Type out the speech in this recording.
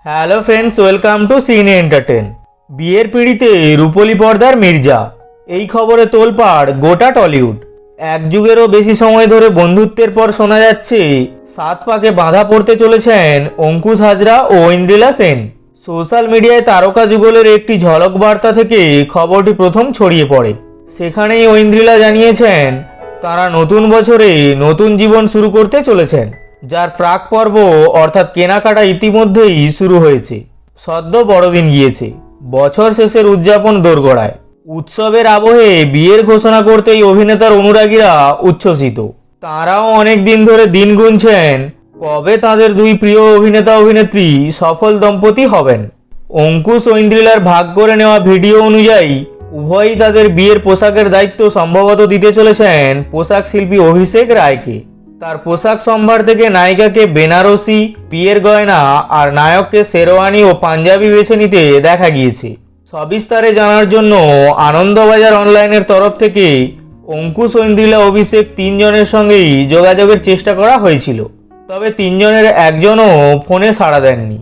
Hello friends, welcome to সিনে entertain. বিয়ের পিঁড়িতে রূপলী পর্দার মির্জা, এই খবরে তোলপাড় গোটা টলিউড। এক যুগেরও বেশি সময় ধরে বন্ধুত্বের পর শোনা যাচ্ছে সাত পাকে বাঁধা পড়তে চলেছেন অঙ্কুশ হাজরা ও ঐন্দ্রিলা সেন। সোশ্যাল মিডিয়ায় তারকা যুগলের একটি ঝলক বার্তা থেকে খবরটি প্রথম ছড়িয়ে পড়ে। সেখানেই ঐন্দ্রিলা জানিয়েছেন তারা নতুন বছরে নতুন জীবন শুরু করতে চলেছেন, যার প্রাক পর্ব অর্থাৎ কেনাকাটা ইতিমধ্যেই শুরু হয়েছে। সদ্য বড়দিন গিয়েছে, বছর শেষের উদযাপন দোরগোড়ায়। উৎসবের আবহে বিয়ের ঘোষণা করতেই অভিনেতার অনুরাগীরা উচ্ছ্বসিত। তাঁরাও অনেক দিন ধরে দিন গুনছেন কবে তাদের দুই প্রিয় অভিনেতা অভিনেত্রী সফল দম্পতি হবেন। অঙ্কুশ ঐন্দ্রিলার ভাগ করে নেওয়া ভিডিও অনুযায়ী উভয়ই তাদের বিয়ের পোশাকের দায়িত্ব সম্ভবত দিতে চলেছেন পোশাক শিল্পী অভিষেক রায়কে। তার পোশাক সম্ভার থেকে নায়িকাকে বেনারসি, বিয়ের গয়না আর নায়ককে শেরওয়ানি ও পাঞ্জাবি বেছে নিতে দেখা গিয়েছে। সবিস্তারে জানার জন্য আনন্দবাজার অনলাইনের তরফ থেকে অঙ্কুশ, ঐন্দ্রিলা, অভিষেক তিনজনের সঙ্গেই যোগাযোগের চেষ্টা করা হয়েছিল, তবে তিনজনের একজনও ফোনে সাড়া দেননি।